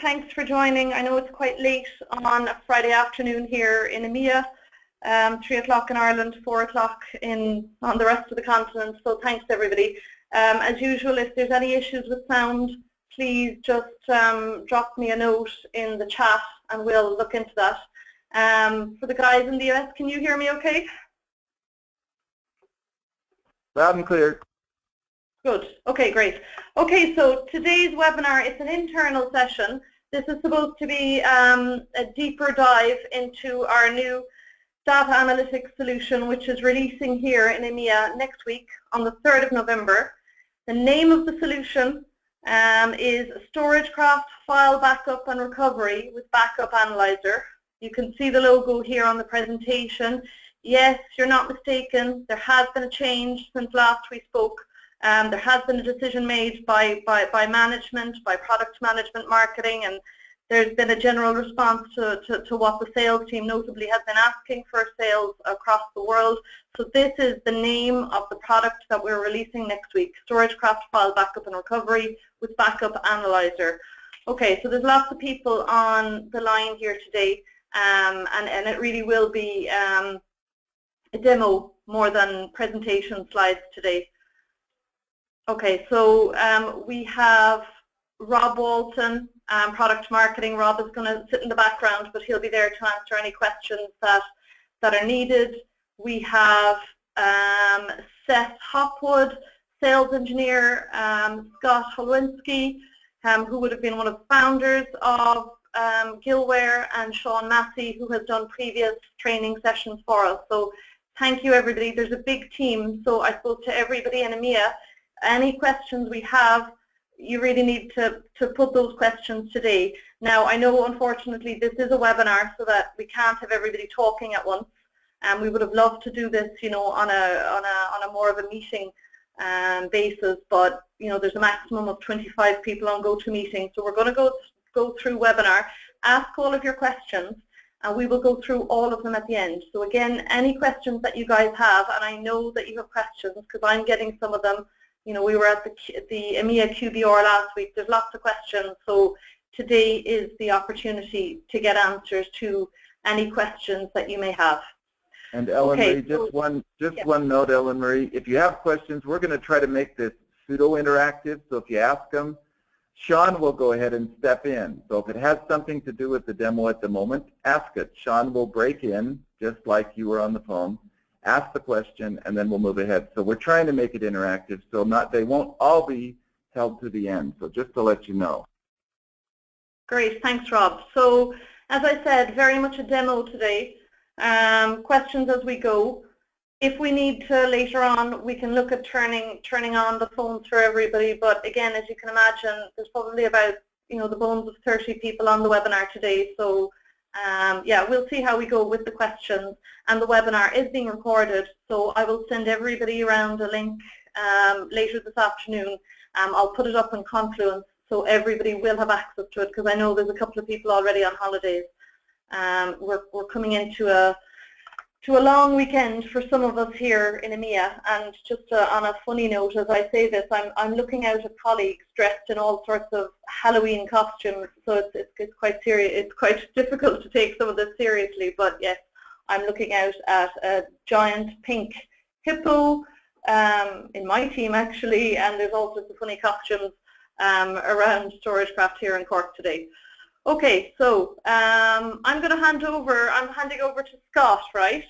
Thanks for joining. I know it's quite late on a Friday afternoon here in EMEA, 3 o'clock in Ireland, 4 o'clock on the rest of the continent, so thanks everybody. As usual, if there's any issues with sound, please just drop me a note in the chat and we'll look into that. For the guys in the US, can you hear me okay? Loud and clear. Good. Okay, great. Okay, so today's webinar, it's an internal session. This is supposed to be a deeper dive into our new data analytics solution, which is releasing here in EMEA next week on the 3rd of November. The name of the solution is StorageCraft File Backup and Recovery with Backup Analyzer. You can see the logo here on the presentation. Yes, you're not mistaken. There has been a change since last we spoke. There has been a decision made by management, by product management marketing, and there's been a general response to what the sales team notably has been asking for sales across the world. So this is the name of the product that we're releasing next week, StorageCraft File Backup and Recovery with Backup Analyzer. Okay, so there's lots of people on the line here today, and it really will be a demo more than presentation slides today. Okay, so we have Rob Walton, product marketing. Rob is going to sit in the background, but he'll be there to answer any questions that are needed. We have Seth Hopwood, sales engineer, Scott Holwinski, who would have been one of the founders of Gilware, and Sean Massey, who has done previous training sessions for us. So thank you, everybody. There's a big team, so I spoke to everybody in EMEA. Any questions we have, you really need to put those questions today. Now, I know unfortunately this is a webinar, so that we can't have everybody talking at once, and we would have loved to do this, you know, on a more of a meeting basis, but you know, there's a maximum of 25 people on GoToMeeting, so we're going to go through webinar. Ask all of your questions, and we will go through all of them at the end. So again, any questions that you guys have, and I know that you have questions because I'm getting some of them. You know, we were at the EMEA QBR last week. There's lots of questions, so today is the opportunity to get answers to any questions that you may have. And Ellen Marie, just one note, Ellen Marie. If you have questions, we're going to try to make this pseudo-interactive. So if you ask them, Sean will go ahead and step in. So if it has something to do with the demo at the moment, ask it. Sean will break in, just like you were on the phone. Ask the question, and then we'll move ahead. So we're trying to make it interactive, so they won't all be held to the end. So just to let you know. Great, thanks, Rob. So as I said, very much a demo today. Questions as we go. If we need to later on, we can look at turning on the phones for everybody. But again, as you can imagine, there's probably about, you know, the bones of 30 people on the webinar today. So yeah, we'll see how we go with the questions, and the webinar is being recorded, so I will send everybody around a link later this afternoon. I'll put it up in Confluence so everybody will have access to it, because I know there's a couple of people already on holidays. We're coming into a long weekend for some of us here in EMEA, and just on a funny note, as I say this, I'm looking out at colleagues dressed in all sorts of Halloween costumes, so it's quite serious. It's quite difficult to take some of this seriously, but yes, I'm looking out at a giant pink hippo in my team actually, and there's all sorts of funny costumes around StorageCraft here in Cork today. Okay, so I'm handing over to Scott, right?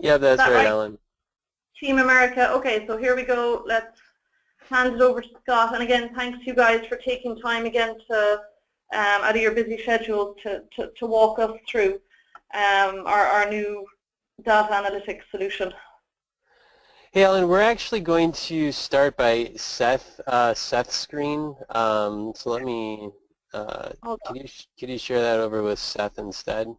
Yeah, that's right, Ellen. Team America. Okay, so here we go. Let's hand it over to Scott. And again, thanks you guys for taking time again to out of your busy schedule to walk us through our new data analytics solution. Hey, Ellen, we're actually going to start by Seth's screen. So let me. Could you share that over with Seth instead?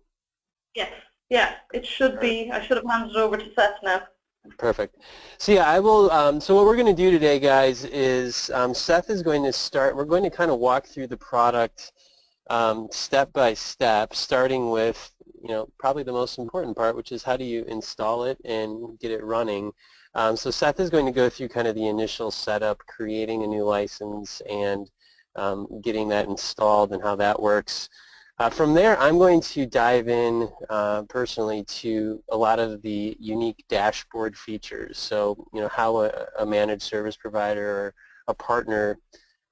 Yes. Yeah, it should be. I should have handed it over to Seth now. Perfect. So yeah, I will. So what we're going to do today, guys, is Seth is going to start. We're going to kind of walk through the product step by step, starting with, you know, probably the most important part, which is how do you install it and get it running. So Seth is going to go through kind of the initial setup, creating a new license, and getting that installed and how that works. From there, I'm going to dive in personally to a lot of the unique dashboard features. So, how a managed service provider or a partner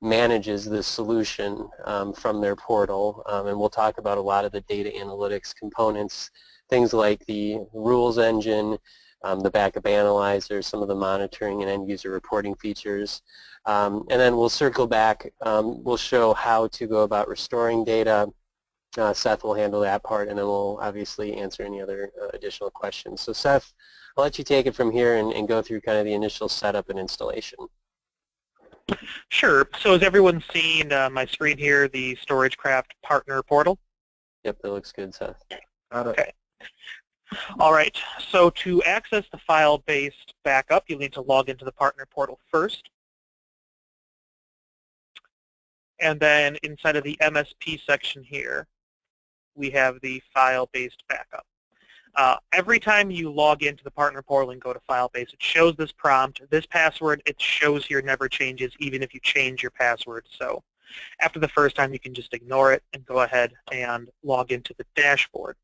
manages the solution from their portal, and we'll talk about a lot of the data analytics components, things like the rules engine, the backup analyzer, some of the monitoring and end-user reporting features. And then we'll circle back. We'll show how to go about restoring data. Seth will handle that part, and then we'll obviously answer any other additional questions. So Seth, I'll let you take it from here and go through kind of the initial setup and installation. Sure. So has everyone seen my screen here, the StorageCraft partner portal? Yep, that looks good, Seth. Okay. All right. So to access the file-based backup, you'll need to log into the partner portal first. And then inside of the MSP section here, we have the file-based backup. Every time you log into the partner portal and go to file-based, it shows this prompt. This password, it shows here, never changes, even if you change your password. So after the first time, you can just ignore it and go ahead and log into the dashboard.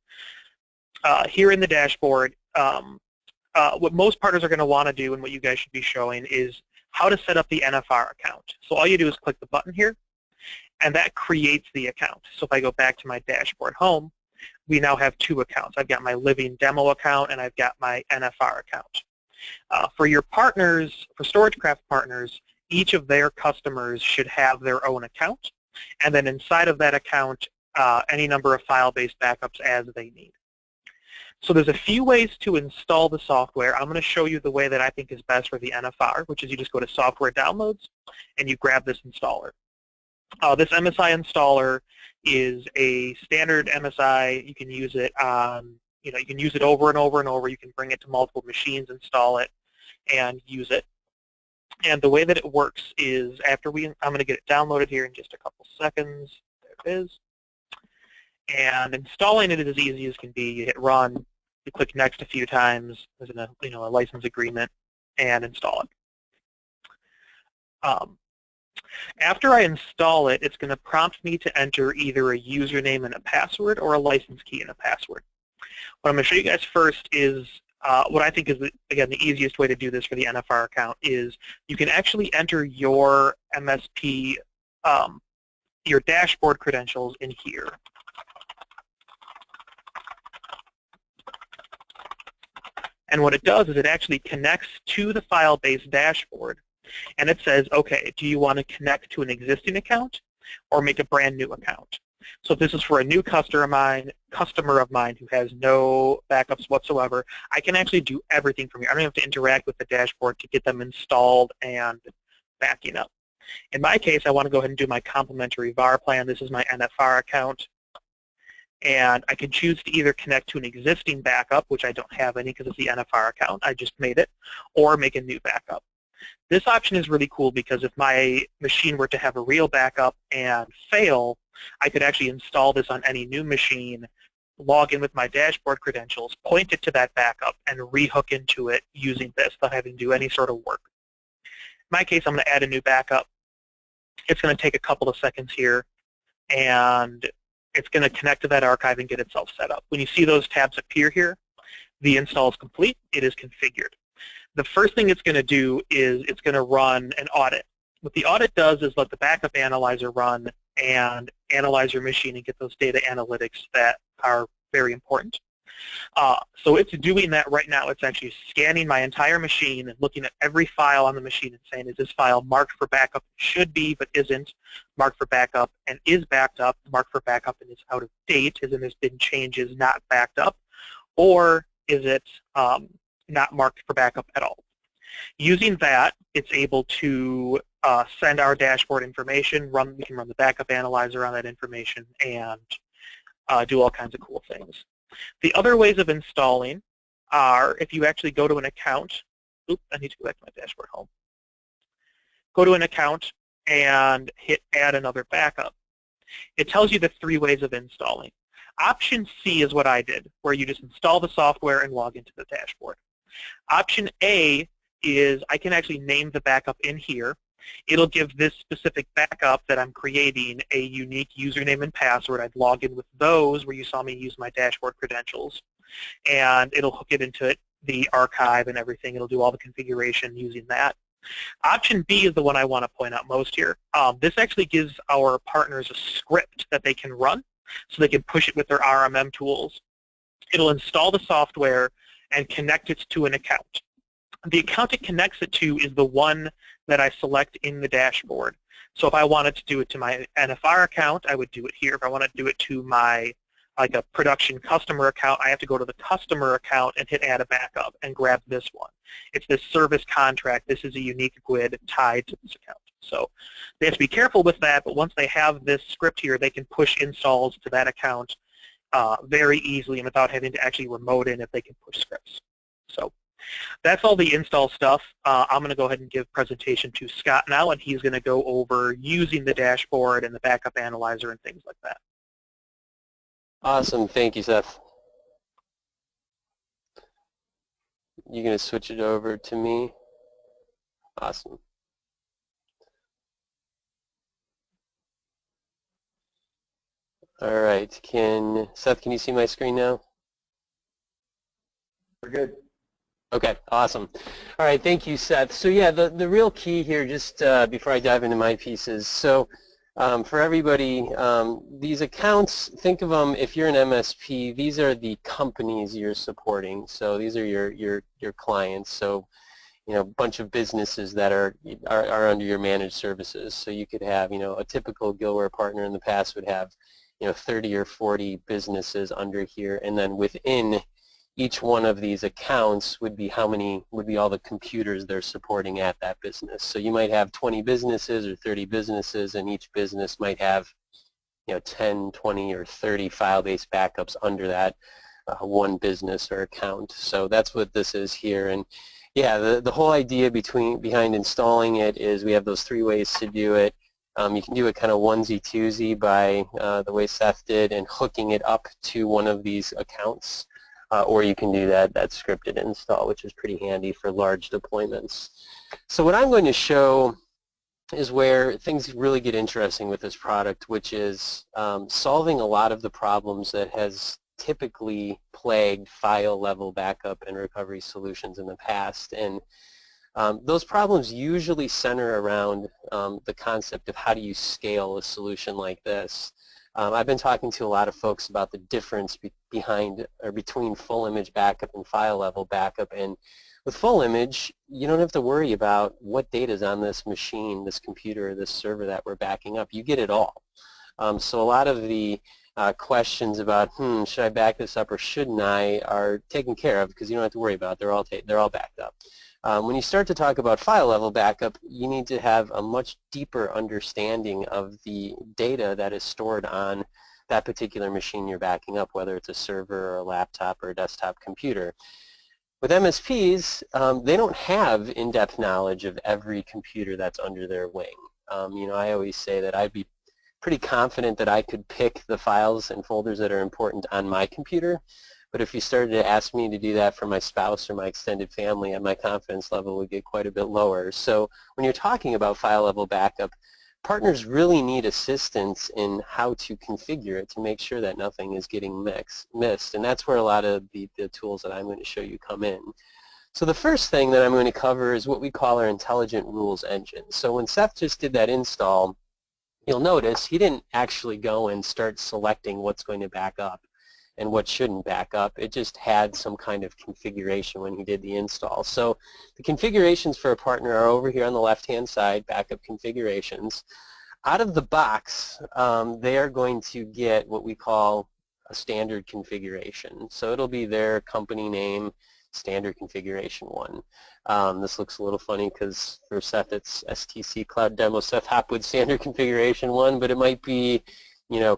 Here in the dashboard, what most partners are going to want to do and what you guys should be showing is how to set up the NFR account. So all you do is click the button here, and that creates the account. So if I go back to my dashboard home, we now have two accounts. I've got my living demo account and I've got my NFR account. For your partners, for StorageCraft partners, each of their customers should have their own account, and then inside of that account, any number of file-based backups as they need. So there's a few ways to install the software. I'm going to show you the way that I think is best for the NFR, which is you just go to Software Downloads and you grab this installer. This MSI installer is a standard MSI. You can use it on, you can use it over and over and over. You can bring it to multiple machines, install it, and use it. And the way that it works is after I'm going to get it downloaded here in just a couple seconds. There it is. And installing it is as easy as can be. You hit run, you click next a few times, there's a license agreement, and install it. After I install it, it's going to prompt me to enter either a username and a password or a license key and a password. What I'm going to show you guys first is what I think is, again, the easiest way to do this for the NFR account is you can actually enter your MSP, your dashboard credentials in here. And what it does is it actually connects to the file-based dashboard, and it says, okay, do you want to connect to an existing account or make a brand new account? So if this is for a new customer of mine who has no backups whatsoever, I can actually do everything from here. I don't have to interact with the dashboard to get them installed and backing up. In my case, I want to go ahead and do my complimentary VAR plan. This is my NFR account. And I can choose to either connect to an existing backup, which I don't have any because it's the NFR account, I just made it, or make a new backup. This option is really cool because if my machine were to have a real backup and fail, I could actually install this on any new machine, log in with my dashboard credentials, point it to that backup, and rehook into it using this without having to do any sort of work. In my case, I'm going to add a new backup. It's going to take a couple of seconds here, and it's going to connect to that archive and get itself set up. When you see those tabs appear here, the install is complete. It is configured. The first thing it's going to do is it's going to run an audit. What the audit does is let the backup analyzer run and analyze your machine and get those data analytics that are very important. So it's doing that right now. It's actually scanning my entire machine and looking at every file on the machine and saying, is this file marked for backup? Should be, but isn't. Marked for backup and is backed up. Marked for backup and is out of date, as in there's been changes, not backed up. Or is it not marked for backup at all? Using that, it's able to send our dashboard information. We can run the backup analyzer on that information and do all kinds of cool things. The other ways of installing are if you actually go to an account. Oops, I need to go back to my dashboard home. Go to an account and hit add another backup. It tells you the three ways of installing. Option C is what I did, where you just install the software and log into the dashboard. Option A is I can actually name the backup in here, it'll give this specific backup that I'm creating a unique username and password. I'd log in with those where you saw me use my dashboard credentials. And it'll hook it into the archive and everything. It'll do all the configuration using that. Option B is the one I want to point out most here. This actually gives our partners a script that they can run so they can push it with their RMM tools. It'll install the software and connect it to an account. The account it connects it to is the one that I select in the dashboard. So if I wanted to do it to my NFR account, I would do it here. If I want to do it to my a production customer account, I have to go to the customer account and hit add a backup and grab this one. It's this service contract. This is a unique GUID tied to this account. So they have to be careful with that, but once they have this script here, they can push installs to that account very easily and without having to actually remote in if they can push scripts. So that's all the install stuff. I'm going to go ahead and give presentation to Scott now, and he's going to go over using the dashboard and the backup analyzer and things like that. Awesome. Thank you, Seth. You going to switch it over to me? Awesome. All right. Seth, can you see my screen now? We're good. Okay, awesome. All right, thank you, Seth. So yeah, the real key here, just before I dive into my pieces, so for everybody, these accounts, think of them, if you're an MSP, these are the companies you're supporting. So these are your clients. So, a bunch of businesses that are under your managed services. So you could have, a typical Gilware partner in the past would have, 30 or 40 businesses under here, and then within each one of these accounts would be all the computers they're supporting at that business. So you might have 20 businesses or 30 businesses, and each business might have 10, 20, or 30 file-based backups under that one business or account. So that's what this is here. And yeah, the whole idea behind installing it is we have those 3 ways to do it. You can do it kind of onesie-twosie by the way Seth did and hooking it up to one of these accounts. Or you can do that scripted install, which is pretty handy for large deployments. So what I'm going to show is where things really get interesting with this product, which is solving a lot of the problems that has typically plagued file-level backup and recovery solutions in the past. And those problems usually center around the concept of how do you scale a solution like this. I've been talking to a lot of folks about the difference between full image backup and file level backup, and with full image you don't have to worry about what data is on this machine, this computer, this server that we're backing up. You get it all. So a lot of the questions about should I back this up or shouldn't I are taken care of because you don't have to worry about it. They're all backed up. When you start to talk about file level backup, you need to have a much deeper understanding of the data that is stored on that particular machine you're backing up, whether it's a server or a laptop or a desktop computer. With MSPs, they don't have in-depth knowledge of every computer that's under their wing. I always say that I'd be pretty confident that I could pick the files and folders that are important on my computer. But if you started to ask me to do that for my spouse or my extended family, my confidence level would get quite a bit lower. So when you're talking about file level backup, partners really need assistance in how to configure it to make sure that nothing is getting missed. And that's where a lot of the tools that I'm going to show you come in. So the first thing that I'm going to cover is what we call our intelligent rules engine. So when Seth just did that install, you'll notice he didn't actually go and start selecting what's going to back up and what shouldn't back up. It just had some kind of configuration when he did the install. So the configurations for a partner are over here on the left-hand side, backup configurations. Out of the box, they are going to get what we call a standard configuration. So it'll be their company name, standard configuration 1. This looks a little funny because for Seth it's STC Cloud Demo Seth Hopwood standard configuration 1, but it might be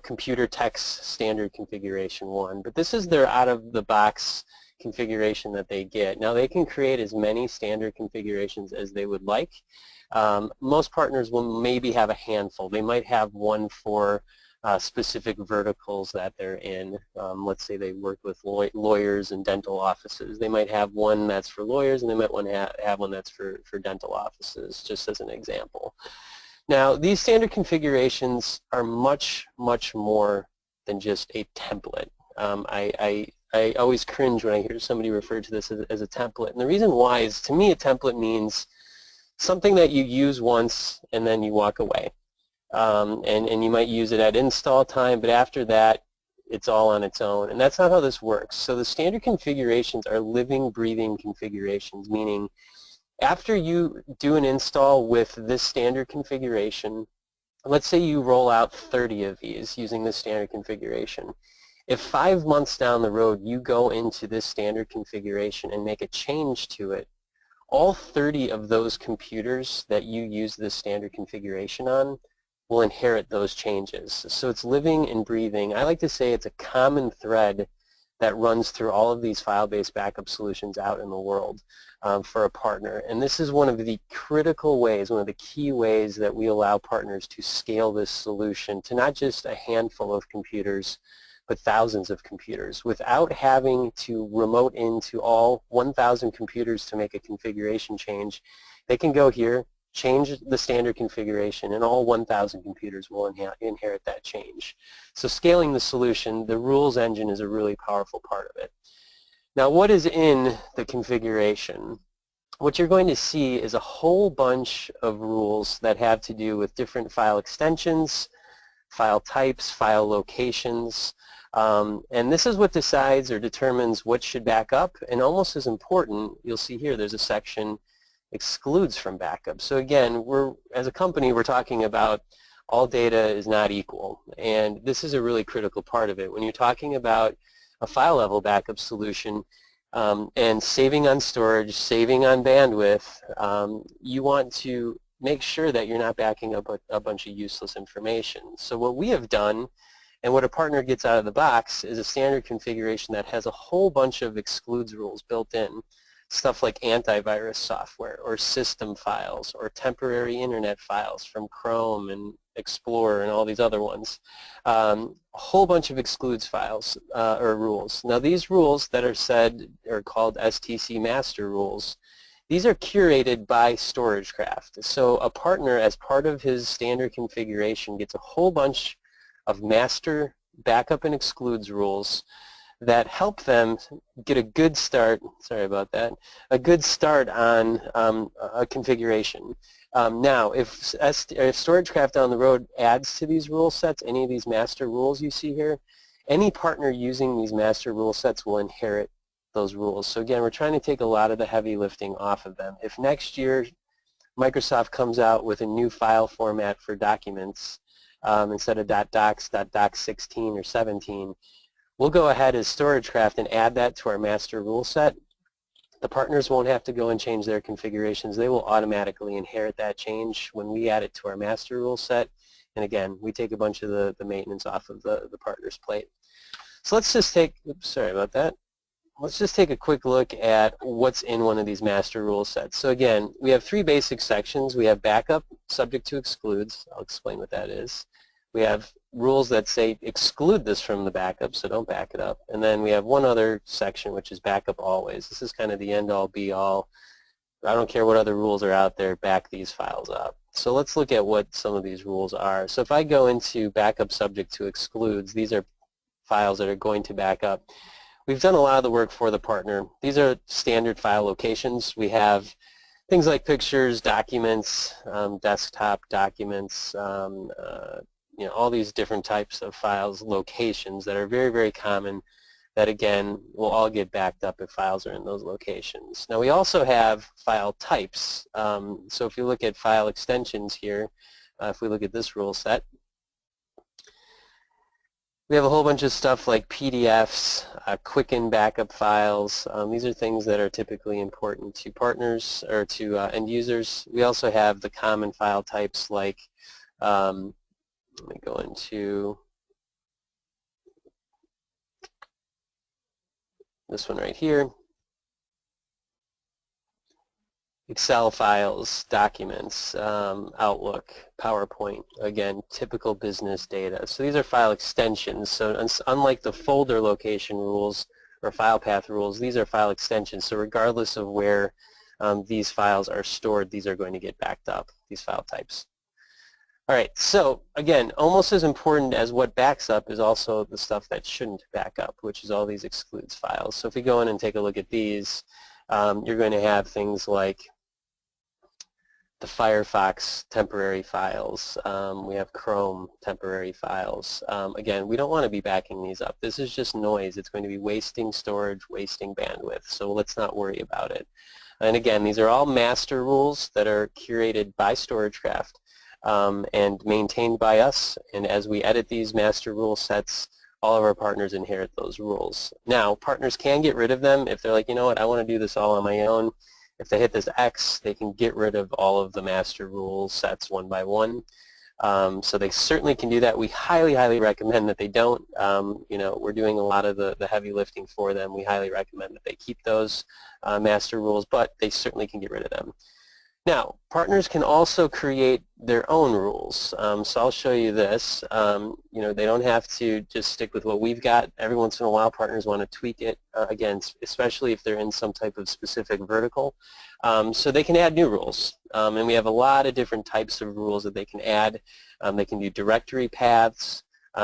computer text standard configuration 1. But this is their out-of-the-box configuration that they get. Now they can create as many standard configurations as they would like. Most partners will maybe have a handful. They might have one for specific verticals that they're in. Let's say they work with lawyers and dental offices. They might have one that's for lawyers, and they might want to have one that's for dental offices, just as an example. Now, these standard configurations are much, much more than just a template. I always cringe when I hear somebody refer to this as a template. And the reason why is, to me, a template means something that you use once and then you walk away. And you might use it at install time, but after that, it's all on its own. And that's not how this works. So the standard configurations are living, breathing configurations, meaning after you do an install with this standard configuration, let's say you roll out 30 of these using this standard configuration. If 5 months down the road you go into this standard configuration and make a change to it, all 30 of those computers that you use this standard configuration on will inherit those changes. So it's living and breathing. I like to say it's a common thread that runs through all of these file-based backup solutions out in the world for a partner. And this is one of the critical ways, one of the key ways that we allow partners to scale this solution to not just a handful of computers, but thousands of computers without having to remote into all 1,000 computers to make a configuration change. They can go here, change the standard configuration, and all 1,000 computers will inherit that change. So scaling the solution, the rules engine is a really powerful part of it. Now, what is in the configuration? What you're going to see is a whole bunch of rules that have to do with different file extensions, file types, file locations, and this is what decides or determines what should back up. And almost as important, you'll see here there's a section excludes from backup. So again, as a company, we're talking about all data is not equal, and this is a really critical part of it. When you're talking about a file level backup solution and saving on storage, saving on bandwidth, you want to make sure that you're not backing up a bunch of useless information. So what we have done, and what a partner gets out of the box, is a standard configuration that has a whole bunch of excludes rules built in. Stuff like antivirus software or system files or temporary internet files from Chrome and Explorer and all these other ones. A whole bunch of excludes files or rules. Now these rules that are said are called STC master rules. These are curated by StorageCraft. So a partner, as part of his standard configuration, gets a whole bunch of master backup and excludes rules that help them get a good start, sorry about that, a good start on a configuration. Now, if StorageCraft down the road adds to these rule sets, any of these master rules you see here, any partner using these master rule sets will inherit those rules. So again, we're trying to take a lot of the heavy lifting off of them. If next year Microsoft comes out with a new file format for documents, instead of .docs, .doc16 or 17, we'll go ahead as StorageCraft and add that to our master rule set. The partners won't have to go and change their configurations. They will automatically inherit that change when we add it to our master rule set. And again, we take a bunch of the maintenance off of the partner's plate. So let's just take, oops, sorry about that. Let's just take a quick look at what's in one of these master rule sets. So again, we have three basic sections. We have backup, subject to excludes. I'll explain what that is. We have rules that say exclude this from the backup, so don't back it up. And then we have one other section, which is backup always. This is kind of the end-all, be-all. I don't care what other rules are out there, back these files up. So let's look at what some of these rules are. So if I go into backup subject to excludes, these are files that are going to back up. We've done a lot of the work for the partner. These are standard file locations. We have things like pictures, documents, desktop documents, all these different types of files, locations that are very, very common that, again, will all get backed up if files are in those locations. Now, we also have file types. So if you look at file extensions here, if we look at this rule set, we have a whole bunch of stuff like PDFs, quicken backup files. These are things that are typically important to partners or to end users. We also have the common file types like, let me go into this one right here. Excel files, documents, Outlook, PowerPoint, again, typical business data. So these are file extensions. So unlike the folder location rules or file path rules, these are file extensions. So regardless of where these files are stored, these are going to get backed up, these file types. All right, so again, almost as important as what backs up is also the stuff that shouldn't back up, which is all these excludes files. So if we go in and take a look at these, you're going to have things like the Firefox temporary files. We have Chrome temporary files. Again, we don't want to be backing these up. This is just noise. It's going to be wasting storage, wasting bandwidth, so let's not worry about it. And again, these are all master rules that are curated by StorageCraft and maintained by us, and as we edit these master rule sets, all of our partners inherit those rules. Now, partners can get rid of them if they're like, you know what, I want to do this all on my own. If they hit this X, they can get rid of all of the master rule sets one by one. So they certainly can do that. We highly, highly recommend that they don't. You know, we're doing a lot of the heavy lifting for them. We highly recommend that they keep those master rules, but they certainly can get rid of them. Now, partners can also create their own rules. So I'll show you this. You know, they don't have to just stick with what we've got. Every once in a while, partners want to tweak it, again, especially if they're in some type of specific vertical. So they can add new rules. And we have a lot of different types of rules that they can add. They can do directory paths.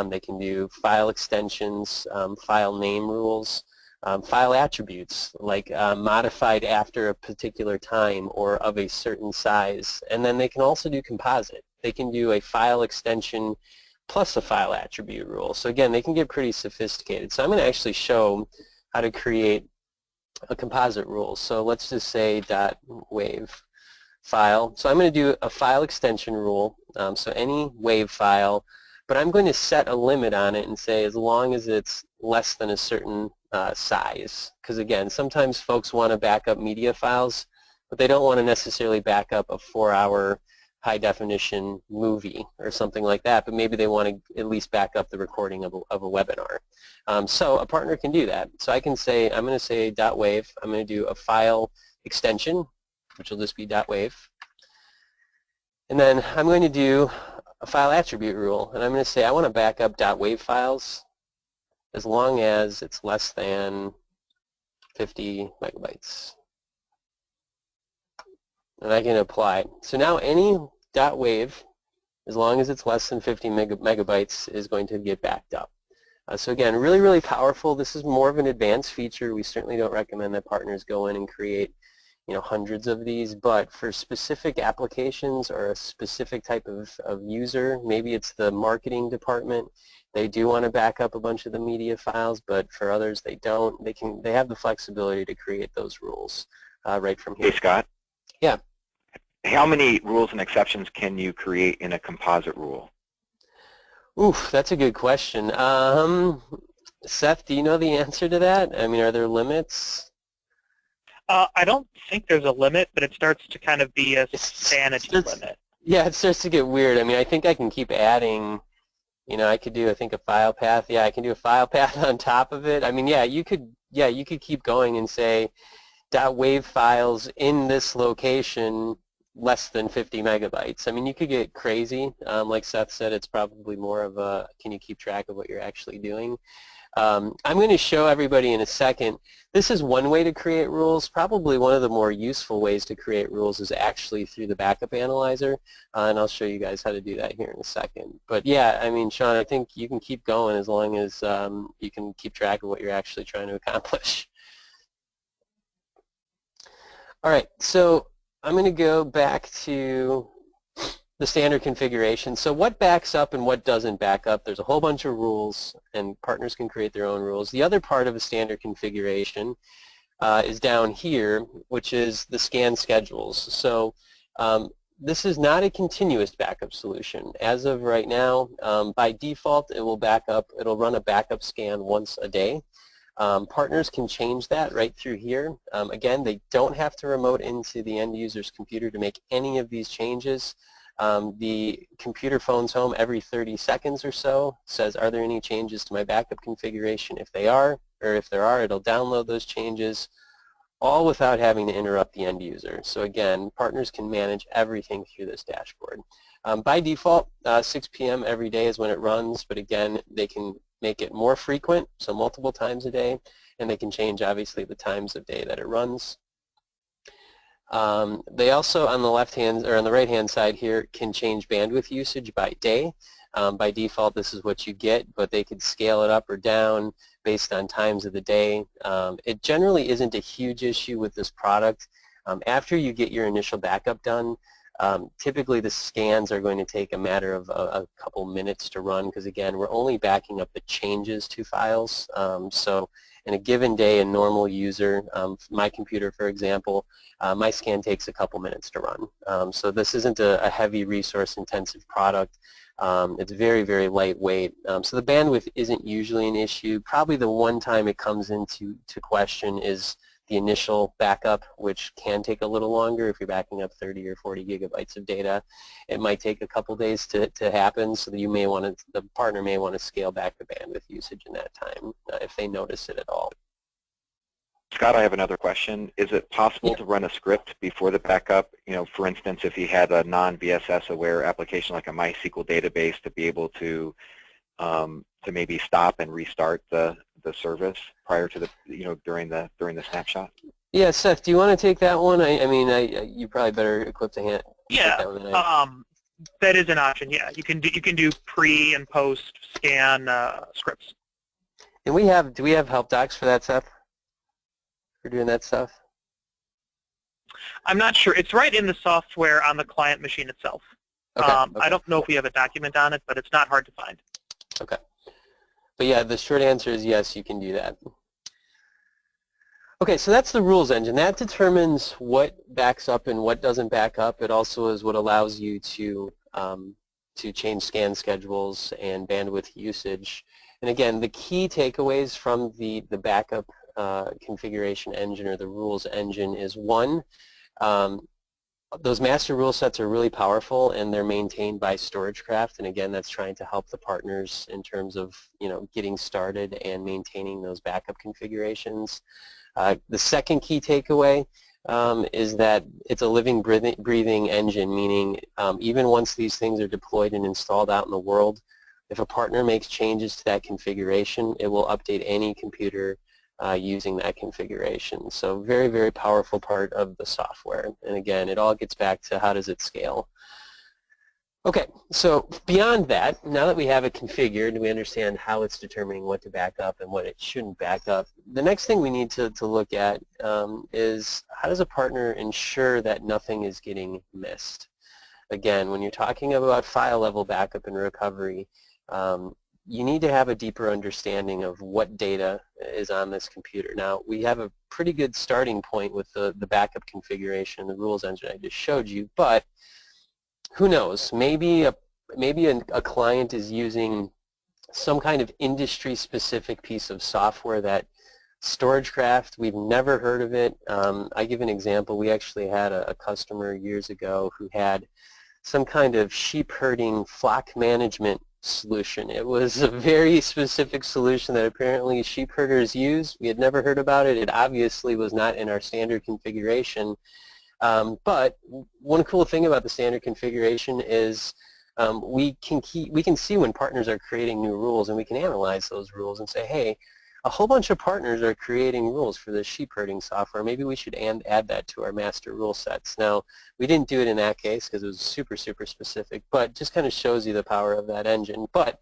They can do file extensions, file name rules. File attributes, like modified after a particular time or of a certain size. And then they can also do composite. They can do a file extension plus a file attribute rule. So again, they can get pretty sophisticated. So I'm going to actually show how to create a composite rule. So let's just say .wave file. So I'm going to do a file extension rule, so any WAV file, but I'm going to set a limit on it and say as long as it's less than a certain size, because again, sometimes folks want to back up media files, but they don't want to necessarily back up a 4-hour high-definition movie or something like that, but maybe they want to at least back up the recording of a webinar. So a partner can do that. So I can say, I'm going to say .wave, I'm going to do a file extension, which will just be .wave, and then I'm going to do a file attribute rule, and I'm going to say I want to back up .wave files as long as it's less than 50 megabytes. And I can apply. So now any .wave, as long as it's less than 50 megabytes, is going to get backed up. So again, really, really powerful. This is more of an advanced feature. We certainly don't recommend that partners go in and create, you know, hundreds of these, but for specific applications or a specific type of user, maybe it's the marketing department, they do want to back up a bunch of the media files, but for others they don't. They have the flexibility to create those rules right from here. Hey Scott. Yeah. How many rules and exceptions can you create in a composite rule? Oof, that's a good question. Seth, do you know the answer to that? I mean, are there limits? I don't think there's a limit, but it starts to kind of be a sanity limit. Yeah, it starts to get weird. I mean, I think I can keep adding. You know, I could do, I think, a file path. Yeah, I can do a file path on top of it. I mean, yeah, you could keep going and say .wave files in this location less than 50 megabytes. I mean, you could get crazy. Like Seth said, it's probably more of a, can you keep track of what you're actually doing? I'm going to show everybody in a second. This is one way to create rules. Probably one of the more useful ways to create rules is actually through the backup analyzer, and I'll show you guys how to do that here in a second. But yeah, I mean, Sean, I think you can keep going as long as you can keep track of what you're actually trying to accomplish. All right, so I'm going to go back to the standard configuration. So what backs up and what doesn't back up? There's a whole bunch of rules, and partners can create their own rules. The other part of a standard configuration is down here, which is the scan schedules. So this is not a continuous backup solution. As of right now, by default, it will back up. It'll run a backup scan once a day. Partners can change that right through here. Again, they don't have to remote into the end user's computer to make any of these changes. The computer phones home every 30 seconds or so, says, are there any changes to my backup configuration? If they are, or if there are, it'll download those changes. all without having to interrupt the end user. So again, partners can manage everything through this dashboard. By default, 6 p.m. every day is when it runs, but again, they can make it more frequent, so multiple times a day, and they can change, obviously, the times of day that it runs. They also, on the left-hand or on the right-hand side here, can change bandwidth usage by day. By default, this is what you get, but they could scale it up or down based on times of the day. It generally isn't a huge issue with this product. After you get your initial backup done, typically the scans are going to take a matter of a couple minutes to run because, again, we're only backing up the changes to files. So in a given day, a normal user, my computer, for example, my scan takes a couple minutes to run. So this isn't a heavy resource-intensive product. It's very, very lightweight. So the bandwidth isn't usually an issue. Probably the one time it comes into question is the initial backup, which can take a little longer if you're backing up 30 or 40 gigabytes of data. It might take a couple days to happen, so that you may want to, the partner may want to scale back the bandwidth usage in that time if they notice it at all. Scott, I have another question. Is it possible to run a script before the backup? You know, for instance, if you had a non-BSS aware application like a MySQL database to be able to maybe stop and restart the service prior to the, you know, during the snapshot? Yeah, Seth, do you want to take that one? I mean, you probably better equipped to hand. Yeah, that is an option. Yeah, you can do pre and post scan scripts. And do we have help docs for that, Seth? For doing that stuff? I'm not sure. It's right in the software on the client machine itself. Okay, I don't know if we have a document on it, but it's not hard to find. Okay. But yeah, the short answer is yes, you can do that. Okay, so that's the rules engine. That determines what backs up and what doesn't back up. It also is what allows you to change scan schedules and bandwidth usage. And again, the key takeaways from the backup configuration engine or the rules engine is, one, those master rule sets are really powerful and they're maintained by StorageCraft, and again, that's trying to help the partners in terms of, you know, getting started and maintaining those backup configurations. The second key takeaway is that it's a living, breathing engine, meaning even once these things are deployed and installed out in the world, if a partner makes changes to that configuration, it will update any computer using that configuration. So very, very powerful part of the software. And again, it all gets back to how does it scale. Okay, so beyond that, now that we have it configured and we understand how it's determining what to back up and what it shouldn't back up, the next thing we need to look at is how does a partner ensure that nothing is getting missed? Again, when you're talking about file level backup and recovery, you need to have a deeper understanding of what data is on this computer. Now, we have a pretty good starting point with the backup configuration, the rules engine I just showed you, but who knows? Maybe a client is using some kind of industry-specific piece of software that StorageCraft, we've never heard of it. I give an example. We actually had a customer years ago who had some kind of sheep herding flock management solution. It was a very specific solution that apparently sheep herders use. We had never heard about it. It obviously was not in our standard configuration. But one cool thing about the standard configuration is we can see when partners are creating new rules, and we can analyze those rules and say, hey, a whole bunch of partners are creating rules for this sheep herding software. Maybe we should add that to our master rule sets. Now, we didn't do it in that case because it was super, super specific, but just kind of shows you the power of that engine. But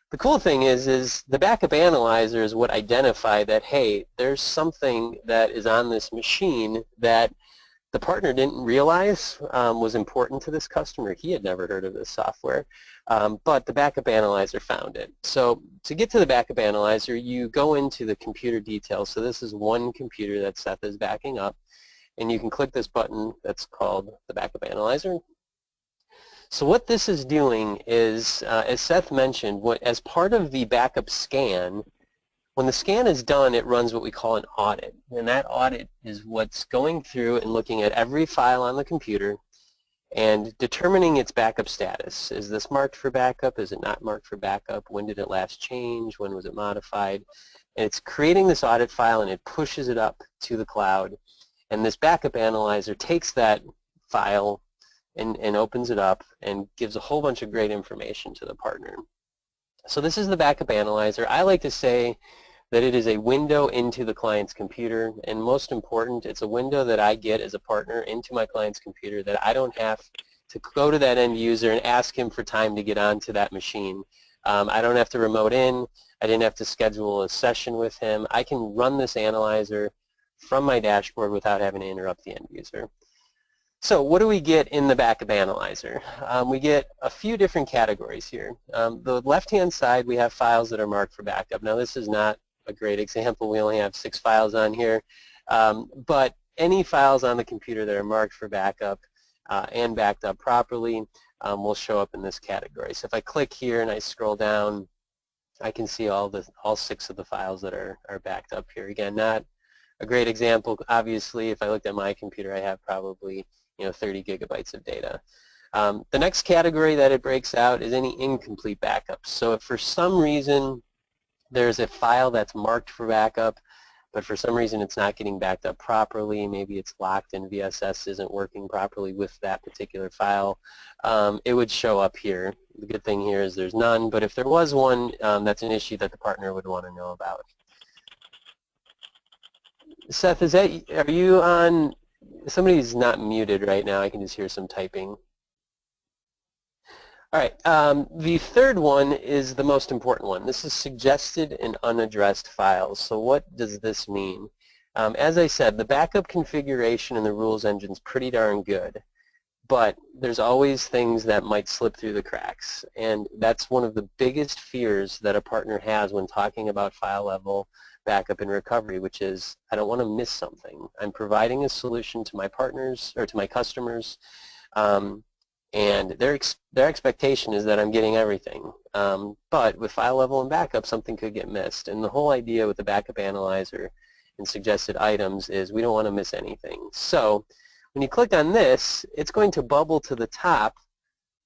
the cool thing is the backup analyzer is what identified that, hey, there's something that is on this machine that the partner didn't realize was important to this customer. He had never heard of this software, but the backup analyzer found it. So to get to the backup analyzer, you go into the computer details. So this is one computer that Seth is backing up, and you can click this button that's called the backup analyzer. So what this is doing is, as Seth mentioned, as part of the backup scan, when the scan is done, it runs what we call an audit, and that audit is what's going through and looking at every file on the computer and determining its backup status. Is this marked for backup? Is it not marked for backup? When did it last change? When was it modified? And it's creating this audit file, and it pushes it up to the cloud. And this backup analyzer takes that file and opens it up and gives a whole bunch of great information to the partner. So this is the backup analyzer. I like to say that it is a window into the client's computer, and most important, it's a window that I get as a partner into my client's computer that I don't have to go to that end user and ask him for time to get onto that machine. I don't have to remote in. I didn't have to schedule a session with him. I can run this analyzer from my dashboard without having to interrupt the end user. So what do we get in the backup analyzer? We get a few different categories here. The left-hand side, we have files that are marked for backup. Now this is not a great example. We only have 6 files on here. But any files on the computer that are marked for backup and backed up properly will show up in this category. So if I click here and I scroll down, I can see all 6 of the files that are backed up here. Again, not a great example. Obviously, if I looked at my computer, I have probably 30 gigabytes of data. The next category that it breaks out is any incomplete backups. So if for some reason there's a file that's marked for backup, but for some reason it's not getting backed up properly, maybe it's locked and VSS isn't working properly with that particular file, it would show up here. The good thing here is there's none, but if there was one, that's an issue that the partner would want to know about. Seth, are you on? Somebody's not muted right now. I can just hear some typing. All right, the third one is the most important one. This is suggested and unaddressed files. So what does this mean? As I said, the backup configuration in the rules engine is pretty darn good, but there's always things that might slip through the cracks, and that's one of the biggest fears that a partner has when talking about file level backup and recovery, which is, I don't want to miss something. I'm providing a solution to my partners or to my customers, and their expectation is that I'm getting everything. But with file level and backup, something could get missed. And the whole idea with the backup analyzer and suggested items is we don't want to miss anything. So when you click on this, it's going to bubble to the top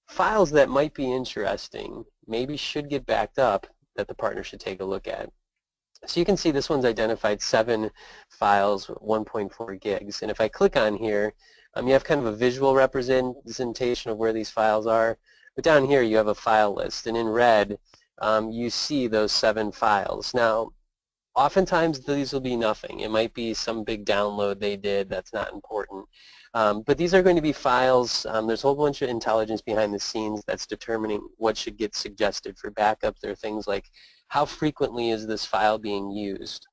files that might be interesting, maybe should get backed up, that the partner should take a look at. So you can see this one's identified 7 files, 1.4 gigs. And if I click on here, you have kind of a visual representation of where these files are. But down here you have a file list, and in red you see those 7 files. Now, oftentimes these will be nothing. It might be some big download they did that's not important. But these are going to be files. There's a whole bunch of intelligence behind the scenes that's determining what should get suggested for backup. There are things like, how frequently is this file being used?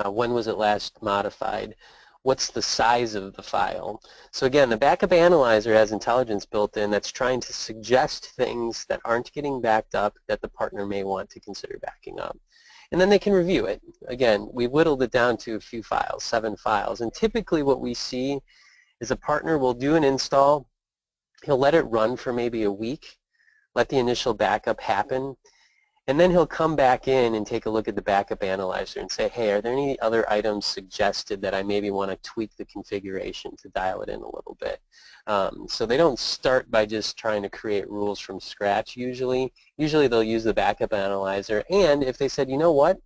When was it last modified? What's the size of the file? So again, the backup analyzer has intelligence built in that's trying to suggest things that aren't getting backed up that the partner may want to consider backing up. And then they can review it. Again, we whittled it down to a few files, 7 files. And typically what we see is a partner will do an install. He'll let it run for maybe a week, let the initial backup happen, and then he'll come back in and take a look at the backup analyzer and say, hey, are there any other items suggested that I maybe want to tweak the configuration to dial it in a little bit? So they don't start by just trying to create rules from scratch usually. Usually they'll use the backup analyzer, and if they said, you know what,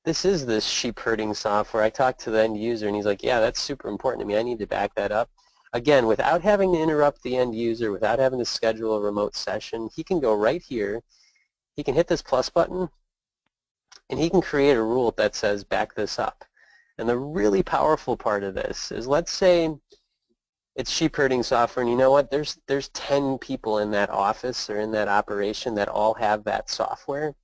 this is this sheep herding software. I talked to the end user and he's like, yeah, that's super important to me. I need to back that up. Again, without having to interrupt the end user, without having to schedule a remote session, he can go right here. He can hit this plus button, and he can create a rule that says back this up. And the really powerful part of this is, let's say it's sheep herding software, and you know what, there's 10 people in that office or in that operation that all have that software.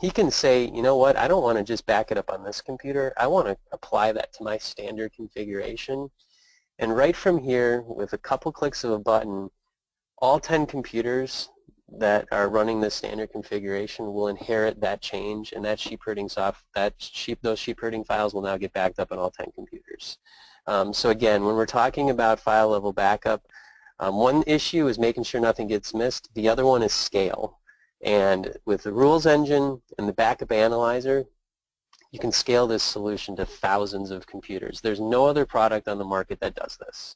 He can say, you know what, I don't want to just back it up on this computer. I want to apply that to my standard configuration. And right from here, with a couple clicks of a button, all 10 computers that are running the standard configuration will inherit that change, and that those sheep herding files will now get backed up on all 10 computers. So again, when we're talking about file level backup, one issue is making sure nothing gets missed. The other one is scale. And with the rules engine and the backup analyzer, you can scale this solution to thousands of computers. There's no other product on the market that does this.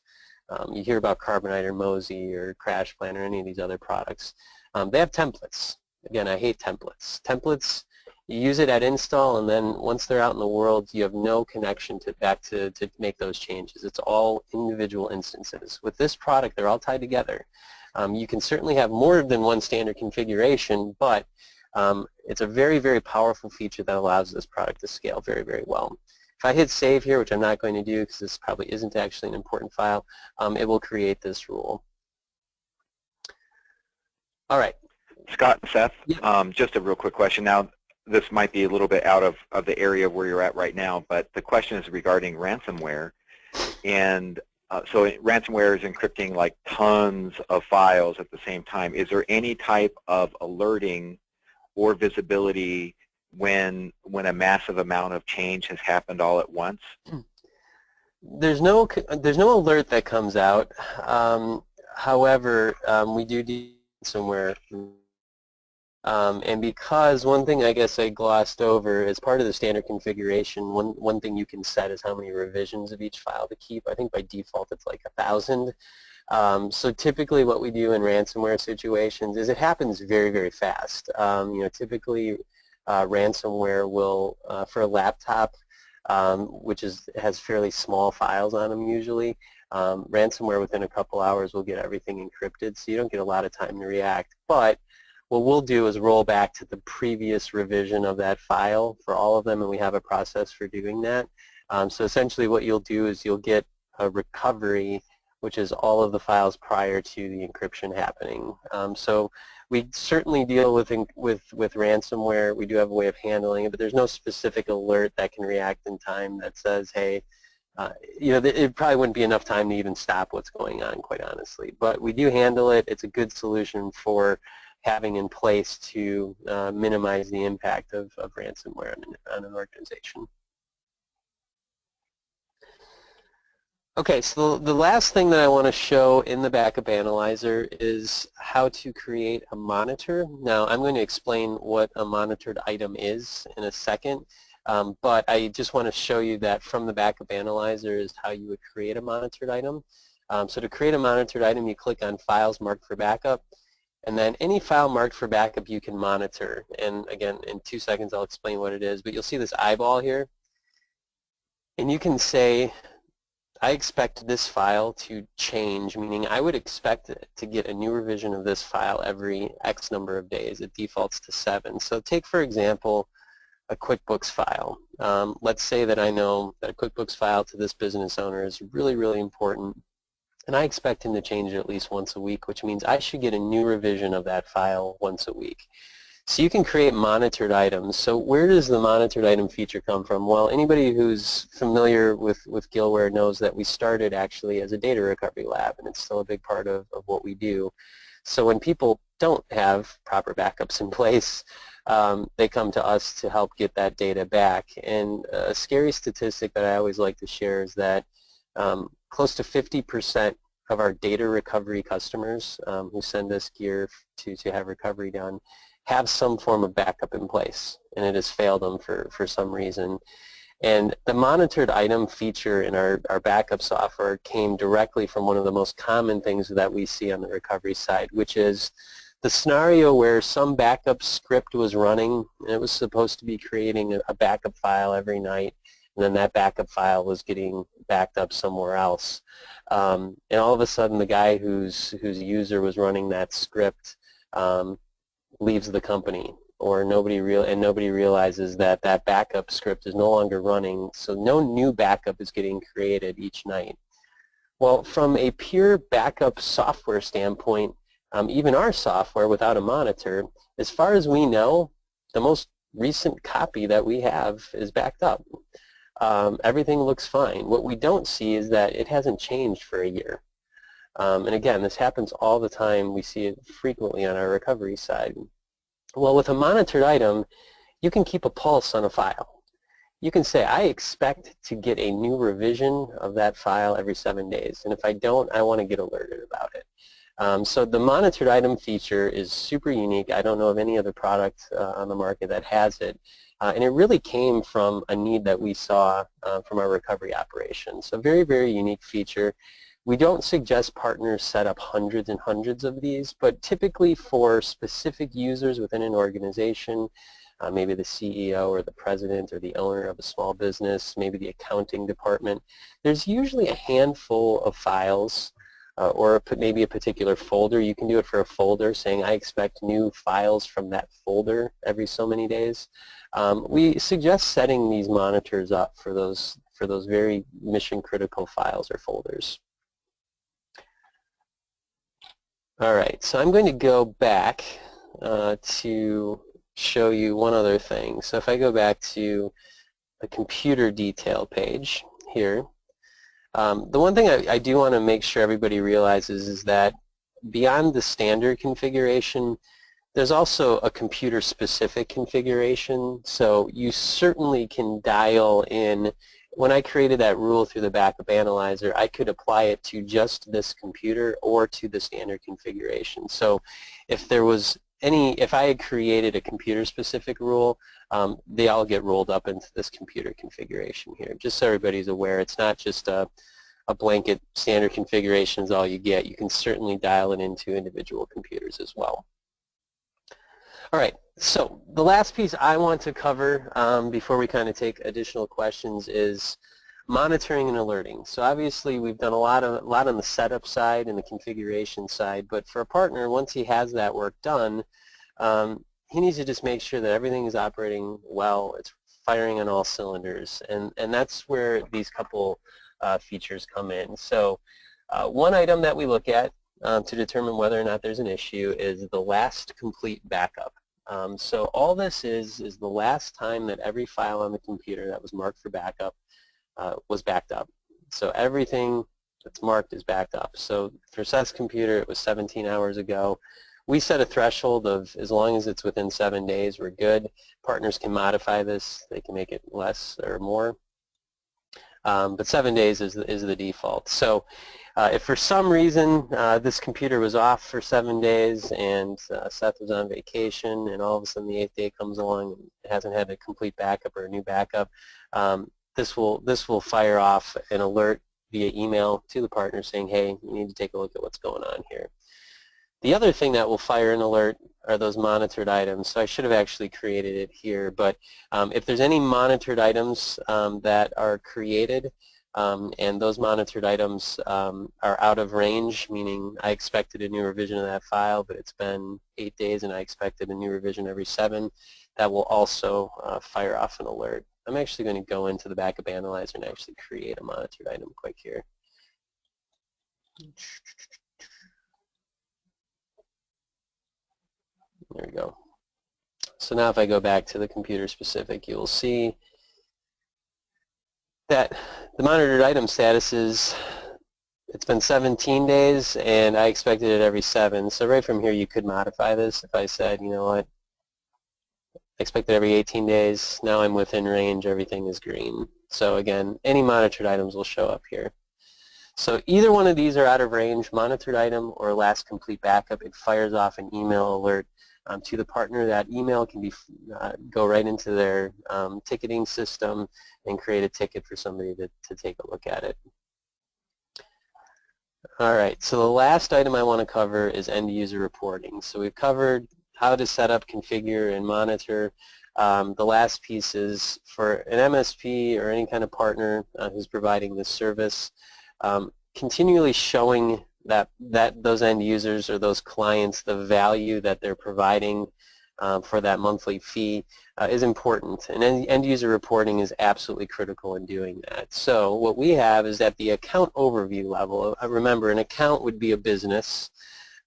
You hear about Carbonite or Mozy or CrashPlan or any of these other products. They have templates. Again, I hate templates. Templates You use it at install, and then once they're out in the world, you have no connection back to make those changes. It's all individual instances. With this product, they're all tied together. You can certainly have more than one standard configuration, but it's a very, very powerful feature that allows this product to scale very, very well. If I hit save here, which I'm not going to do because this probably isn't actually an important file, it will create this rule. All right. Scott and Seth, Yeah. just a real quick question. Now, this might be a little bit out of the area where you're at right now, but the question is regarding ransomware. And so ransomware is encrypting like tons of files at the same time. Is there any type of alerting or visibility when a massive amount of change has happened all at once? There's no alert that comes out. However, we do somewhere. And because one thing I guess I glossed over as part of the standard configuration, one thing you can set is how many revisions of each file to keep. I think by default it's like 1,000. So typically what we do in ransomware situations is it happens very, very fast. Typically ransomware will, for a laptop, which has fairly small files on them usually, ransomware within a couple hours will get everything encrypted, so you don't get a lot of time to react. But what we'll do is roll back to the previous revision of that file for all of them, and we have a process for doing that. So essentially what you'll do is you'll get a recovery, which is all of the files prior to the encryption happening. So we certainly deal with ransomware. We do have a way of handling it, but there's no specific alert that can react in time that says, hey, it probably wouldn't be enough time to even stop what's going on, quite honestly. But we do handle it. It's a good solution for having in place to minimize the impact of ransomware on an organization. Okay, so the last thing that I want to show in the backup analyzer is how to create a monitor. Now, I'm going to explain what a monitored item is in a second, but I just want to show you that from the backup analyzer is how you would create a monitored item. So to create a monitored item, you click on Files Marked for Backup, and then any file marked for backup you can monitor. And again, in 2 seconds I'll explain what it is, but you'll see this eyeball here. And you can say, I expect this file to change, meaning I would expect to get a new revision of this file every X number of days. It defaults to 7. So take, for example, a QuickBooks file. Let's say that I know that a QuickBooks file to this business owner is really, really important, and I expect him to change it at least once a week, which means I should get a new revision of that file once a week. So you can create monitored items. So where does the monitored item feature come from? Well, anybody who's familiar with Gilware knows that we started actually as a data recovery lab, and it's still a big part of what we do. So when people don't have proper backups in place, they come to us to help get that data back. And a scary statistic that I always like to share is that close to 50% of our data recovery customers who send us gear to have recovery done have some form of backup in place, and it has failed them for some reason. And the monitored item feature in our backup software came directly from one of the most common things that we see on the recovery side, which is the scenario where some backup script was running, and it was supposed to be creating a backup file every night, and then that backup file was getting backed up somewhere else. And all of a sudden the guy whose user was running that script leaves the company, or nobody realizes that that backup script is no longer running, so no new backup is getting created each night. Well, from a pure backup software standpoint, even our software without a monitor, as far as we know, the most recent copy that we have is backed up. Everything looks fine. What we don't see is that it hasn't changed for a year. And again, this happens all the time. We see it frequently on our recovery side. Well, with a monitored item, you can keep a pulse on a file. You can say, I expect to get a new revision of that file every 7 days. And if I don't, I want to get alerted about it. So the monitored item feature is super unique. I don't know of any other product on the market that has it. And it really came from a need that we saw from our recovery operation. So very, very unique feature. We don't suggest partners set up hundreds and hundreds of these, but typically for specific users within an organization, maybe the CEO or the president or the owner of a small business, maybe the accounting department, there's usually a handful of files or maybe a particular folder. You can do it for a folder, saying I expect new files from that folder every so many days. We suggest setting these monitors up for those very mission critical files or folders. All right, so I'm going to go back to show you one other thing. So if I go back to the computer detail page here, the one thing I do want to make sure everybody realizes is that beyond the standard configuration, there's also a computer-specific configuration. So you certainly can dial in. When I created that rule through the backup analyzer, I could apply it to just this computer or to the standard configuration. So if there was if I had created a computer-specific rule, they all get rolled up into this computer configuration here. Just so everybody's aware, it's not just a blanket standard configuration is all you get. You can certainly dial it into individual computers as well. All right, so the last piece I want to cover before we kind of take additional questions is monitoring and alerting. So obviously we've done a lot on the setup side and the configuration side, but for a partner, once he has that work done, he needs to just make sure that everything is operating well, it's firing on all cylinders, and that's where these couple features come in. So one item that we look at to determine whether or not there's an issue is the last complete backup. So all this is the last time that every file on the computer that was marked for backup was backed up. So everything that's marked is backed up. So for Seth's computer, it was 17 hours ago. We set a threshold of as long as it's within 7 days, we're good. Partners can modify this. They can make it less or more. But 7 days is the default. So if for some reason this computer was off for 7 days and Seth was on vacation and all of a sudden the 8th day comes along and it hasn't had a complete backup or a new backup, this will fire off an alert via email to the partner saying, hey, you need to take a look at what's going on here. The other thing that will fire an alert are those monitored items. So I should have actually created it here, but if there's any monitored items that are created and those monitored items are out of range, meaning I expected a new revision of that file, but it's been 8 days and I expected a new revision every 7, that will also fire off an alert. I'm actually going to go into the backup analyzer and actually create a monitored item quick here. There we go. So now if I go back to the computer specific, you'll see that the monitored item status is it's been 17 days and I expected it every 7. So right from here you could modify this if I said, you know what, I expected every 18 days, now I'm within range, everything is green. So again, any monitored items will show up here. So either one of these are out of range, monitored item or last complete backup, it fires off an email alert to the partner. That email can be go right into their ticketing system and create a ticket for somebody to take a look at it. All right, so the last item I want to cover is end user reporting. So we've covered how to set up, configure, and monitor. The last piece is for an MSP or any kind of partner who's providing this service, continually showing that those end users or those clients the value that they're providing for that monthly fee is important, and end user reporting is absolutely critical in doing that. So what we have is at the account overview level, remember an account would be a business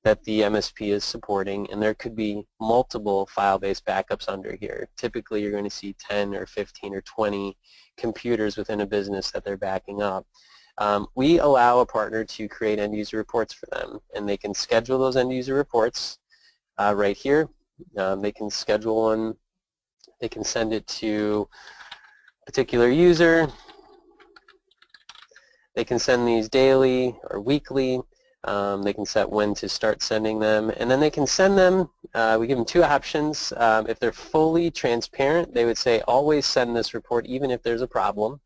that the MSP is supporting, and there could be multiple file-based backups under here. Typically you're going to see 10 or 15 or 20 computers within a business that they're backing up. We allow a partner to create end-user reports for them, and they can schedule those end-user reports right here. They can schedule one. They can send it to a particular user. They can send these daily or weekly. They can set when to start sending them, and then they can send them. We give them 2 options. If they're fully transparent, they would say always send this report even if there's a problem.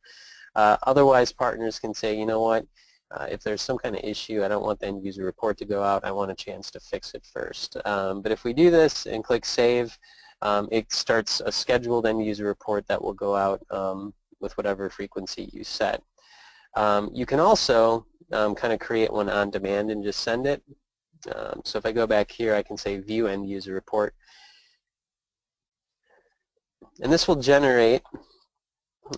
Otherwise, partners can say, you know what, If there's some kind of issue, I don't want the end user report to go out. I want a chance to fix it first. But if we do this and click Save, it starts a scheduled end user report that will go out with whatever frequency you set. You can also kind of create one on demand and just send it. So if I go back here, I can say View End User Report. And this will generate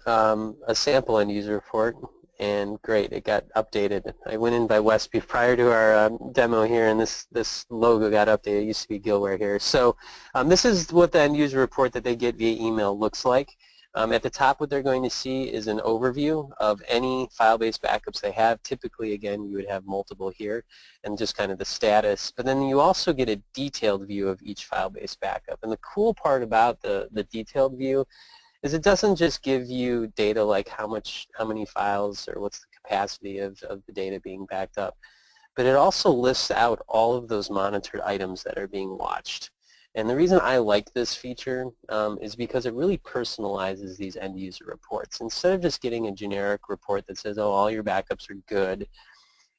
a sample end user report. And great, it got updated. I went in by Westby prior to our demo here, and this logo got updated. It used to be Gilware here. So this is what the end user report that they get via email looks like. At the top, what they're going to see is an overview of any file-based backups they have. Typically, again, you would have multiple here, and just kind of the status. But then you also get a detailed view of each file-based backup. And the cool part about the detailed view is it doesn't just give you data like how many files or what's the capacity of the data being backed up, but it also lists out all of those monitored items that are being watched. And the reason I like this feature is because it really personalizes these end user reports. Instead of just getting a generic report that says, oh, all your backups are good,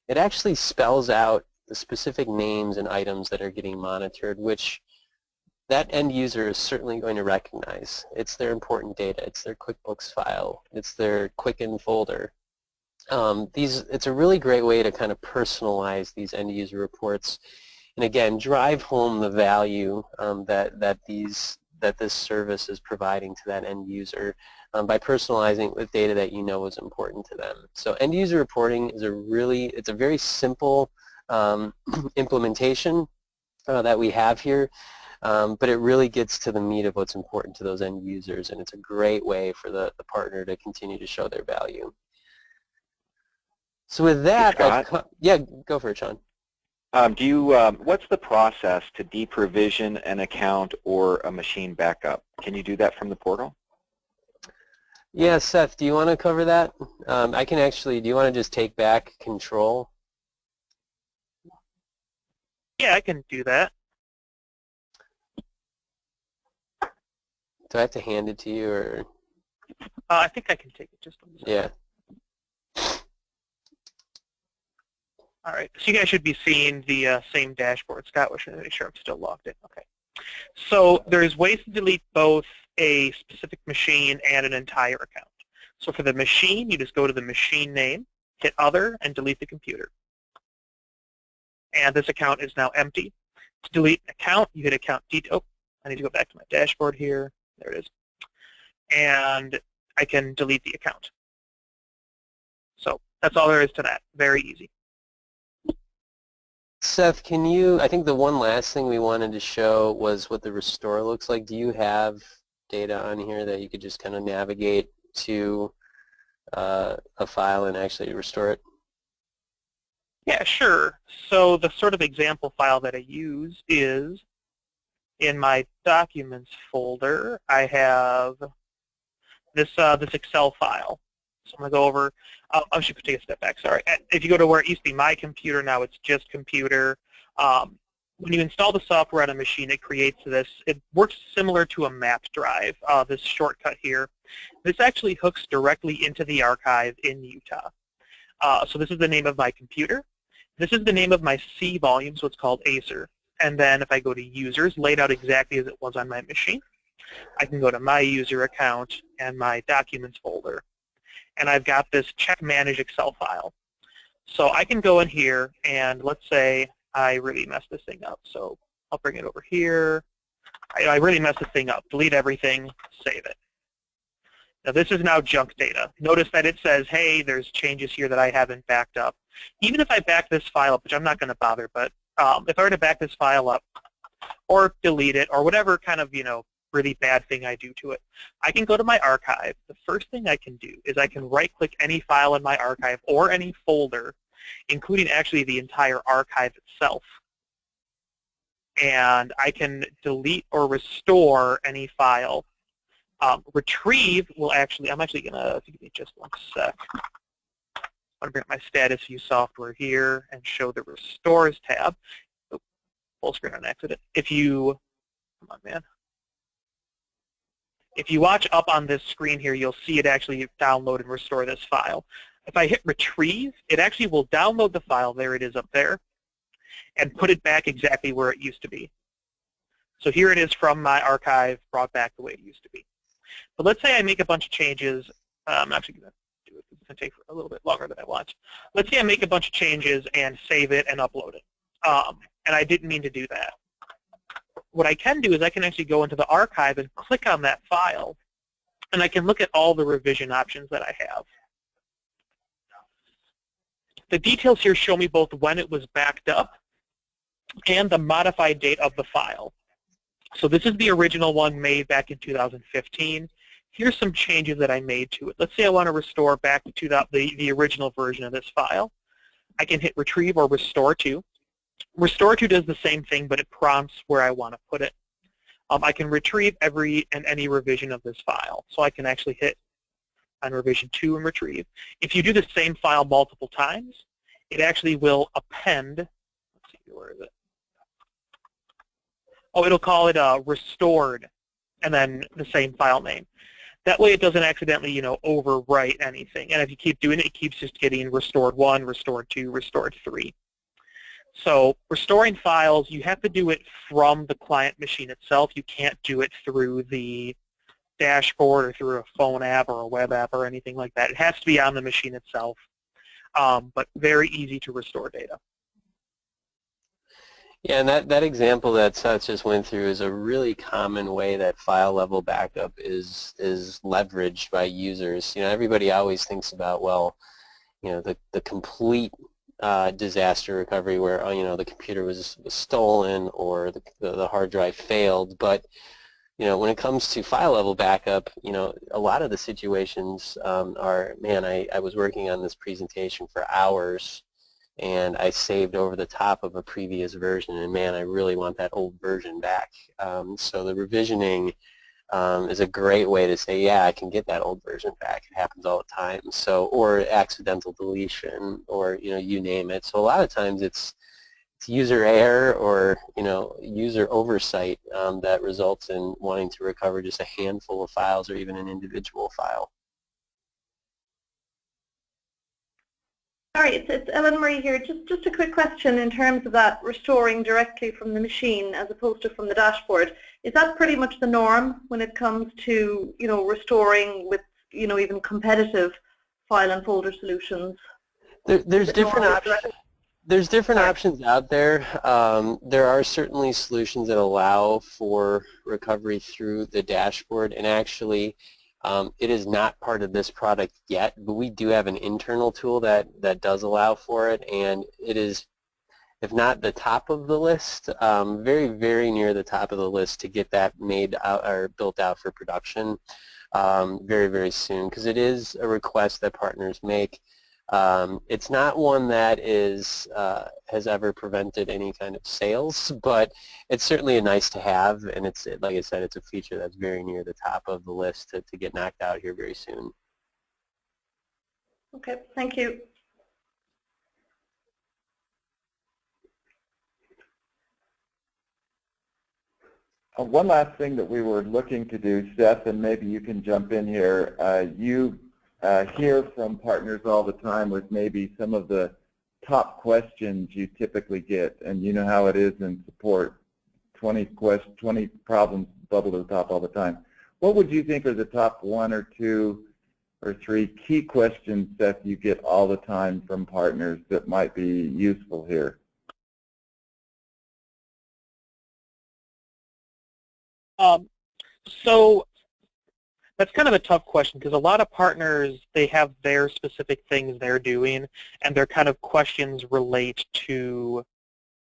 it actually spells out the specific names and items that are getting monitored, which that end user is certainly going to recognize. It's their important data. It's their QuickBooks file. It's their Quicken folder. It's a really great way to kind of personalize these end user reports, and again, drive home the value that this service is providing to that end user by personalizing it with data that you know is important to them. So end user reporting is it's a very simple implementation that we have here. But it really gets to the meat of what's important to those end users, and it's a great way for the partner to continue to show their value. So with that, hey, Scott, yeah, go for it, Sean. What's the process to deprovision an account or a machine backup? Can you do that from the portal? Yeah, Seth, do you want to cover that? I can actually, do you want to just take back control? Yeah, I can do that. Do I have to hand it to you, or? I think I can take it just a second. Yeah. All right, so you guys should be seeing the same dashboard. Scott, we should make sure I'm still logged in. Okay. So there's ways to delete both a specific machine and an entire account. So for the machine, you just go to the machine name, hit Other, and delete the computer. And this account is now empty. To delete an account, you hit Account Detail. I need to go back to my dashboard here. There it is. And I can delete the account. So that's all there is to that. Very easy. Seth, can you, I think the one last thing we wanted to show was what the restore looks like. Do you have data on here that you could just kind of navigate to a file and actually restore it? Yeah, sure. So the sort of example file that I use is in my Documents folder. I have this Excel file. So I'm going to go over. I should take a step back. Sorry. If you go to where it used to be My Computer, now it's just Computer. When you install the software on a machine, it creates this. It works similar to a map drive. This shortcut here. This actually hooks directly into the archive in Utah. So this is the name of my computer. This is the name of my C volume, so it's called Acer. And then if I go to Users, laid out exactly as it was on my machine, I can go to my user account and my Documents folder. And I've got this Check Manage Excel file. So I can go in here and let's say I really messed this thing up. So I'll bring it over here. I really messed this thing up. Delete everything, save it. Now this is now junk data. Notice that it says, hey, there's changes here that I haven't backed up. Even if I back this file up, which I'm not going to bother, but if I were to back this file up or delete it or whatever kind of, really bad thing I do to it, I can go to my archive. The first thing I can do is I can right-click any file in my archive or any folder, including actually the entire archive itself. And I can delete or restore any file. Retrieve will actually, I'm actually going to, give me just one sec. I'm going to bring up my status view software here and show the Restores tab. Oh, full screen on accident. If you, come on, man. If you watch up on this screen here, you'll see it actually download and restore this file. if I hit retrieve, it actually will download the file, there it is up there, and put it back exactly where it used to be. So here it is from my archive, brought back the way it used to be. But let's say I make a bunch of changes. I'm actually going to do it. It's going to take a little bit longer than I want. Let's say I make a bunch of changes and save it and upload it. And I didn't mean to do that. What I can do is I can actually go into the archive and click on that file, and I can look at all the revision options that I have. The details here show me both when it was backed up and the modified date of the file. So this is the original one made back in 2015. Here's some changes that I made to it. Let's say I want to restore back to the original version of this file. I can hit retrieve or restore to. Restore to does the same thing, but it prompts where I want to put it. I can retrieve every and any revision of this file. So I can actually hit on revision 2 and retrieve. If you do the same file multiple times, it actually will append. Let's see, where is it? Oh, it'll call it restored, and then the same file name. That way it doesn't accidentally, overwrite anything. And if you keep doing it, it keeps just getting restored 1, restored 2, restored 3. So restoring files, you have to do it from the client machine itself. You can't do it through the dashboard or through a phone app or a web app or anything like that. It has to be on the machine itself, but very easy to restore data. Yeah, and that example that Seth just went through is a really common way that file level backup is leveraged by users. Everybody always thinks about, well, the complete disaster recovery where the computer was stolen or the hard drive failed. But when it comes to file level backup, a lot of the situations are, man, I was working on this presentation for hours and I saved over the top of a previous version, and man, I really want that old version back. So the revisioning is a great way to say, yeah, I can get that old version back. It happens all the time. So, or accidental deletion, or you name it. So a lot of times it's user error or user oversight that results in wanting to recover just a handful of files or even an individual file. Sorry, it's Ellen Marie here. Just a quick question in terms of that restoring directly from the machine as opposed to from the dashboard. Is that pretty much the norm when it comes to restoring with even competitive file and folder solutions? There's different options. There's different options out there. There are certainly solutions that allow for recovery through the dashboard, and actually it is not part of this product yet, but we do have an internal tool that does allow for it, and it is, if not the top of the list, very, very near the top of the list to get that made out or built out for production very, very soon, because it is a request that partners make. It's not one that has ever prevented any kind of sales, but it's certainly a nice to have, and it's, like I said, it's a feature that's very near the top of the list to get knocked out here very soon. Okay, thank you. One last thing that we were looking to do, Seth, and maybe you can jump in here. You hear from partners all the time with maybe some of the top questions you typically get, and you know how it is in support. 20 problems bubble to the top all the time. What would you think are the top 1 or 2 or 3 key questions that you get all the time from partners that might be useful here? So that's kind of a tough question, because a lot of partners, they have their specific things they're doing, and their kind of questions relate to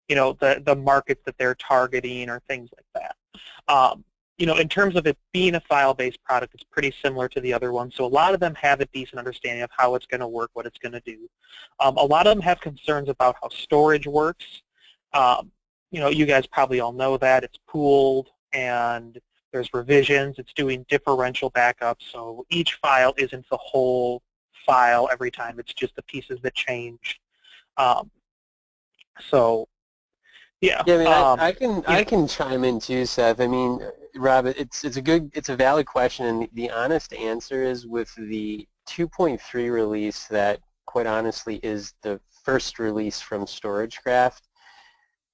the markets that they're targeting or things like that. In terms of it being a file-based product, it's pretty similar to the other one. So a lot of them have a decent understanding of how it's going to work, what it's going to do. A lot of them have concerns about how storage works. You guys probably all know that. It's pooled, and there's revisions. It's doing differential backups. So each file isn't the whole file every time. It's just the pieces that change. So yeah. Yeah, I mean, I can chime in too, Seth. I mean, Rob, it's a valid question, and the honest answer is with the 2.3 release that quite honestly, is the first release from StorageCraft.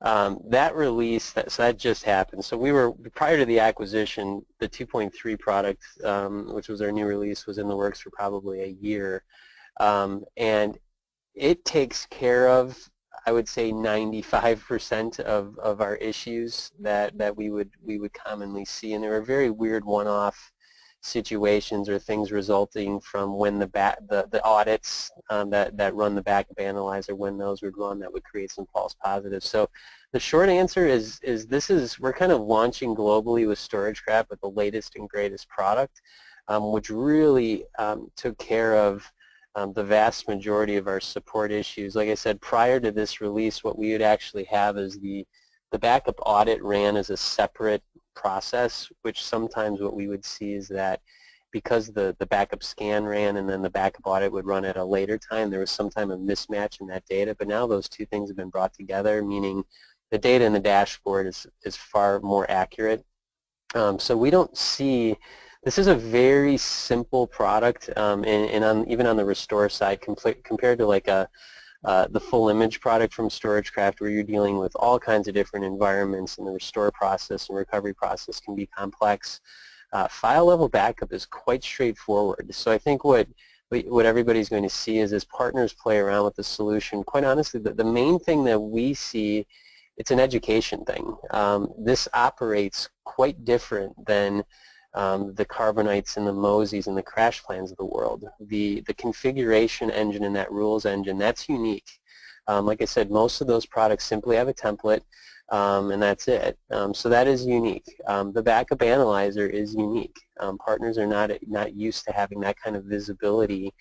That release, so that just happened. So we were, prior to the acquisition, the 2.3 product, which was our new release, was in the works for probably a year. And it takes care of, I would say, 95% of our issues that we would commonly see, and there were very weird one-off situations or things resulting from when the audits that run the backup analyzer, when those would run, that would create some false positives. So the short answer is we're kind of launching globally with StorageCraft with the latest and greatest product, which really took care of the vast majority of our support issues. Like I said, prior to this release, what we would actually have is the backup audit ran as a separate process, which sometimes what we would see is that because the backup scan ran and then the backup audit would run at a later time, there was sometimes a mismatch in that data. But now those two things have been brought together, meaning the data in the dashboard is far more accurate. So we don't see, this is a very simple product, and even on the restore side, compared to like the full image product from StorageCraft, where you're dealing with all kinds of different environments, and the restore process and recovery process can be complex. File level backup is quite straightforward. So I think what everybody's going to see is as partners play around with the solution, quite honestly, the main thing that we see, it's an education thing. This operates quite different than the Carbonites and the Moseys and the Crash Plans of the world. The configuration engine and that rules engine, that's unique. Like I said, most of those products simply have a template, and that's it. So that is unique. The backup analyzer is unique. Partners are not used to having that kind of visibility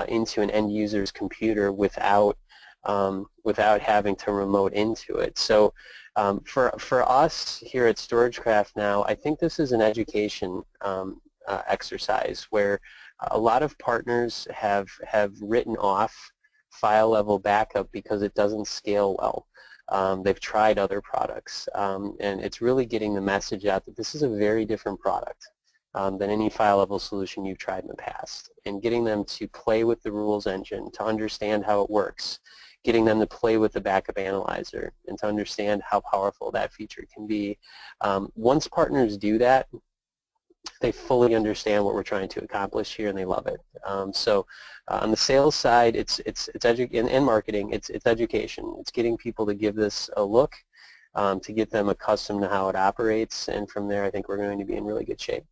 into an end user's computer without having to remote into it. So for us here at StorageCraft now, I think this is an education exercise where a lot of partners have written off file level backup because it doesn't scale well. They've tried other products, and it's really getting the message out that this is a very different product than any file level solution you've tried in the past, and getting them to play with the rules engine, to understand how it works, getting them to play with the backup analyzer and to understand how powerful that feature can be. Once partners do that, they fully understand what we're trying to accomplish here, and they love it. So on the sales side, in marketing, it's education. It's getting people to give this a look, to get them accustomed to how it operates, and from there I think we're going to be in really good shape.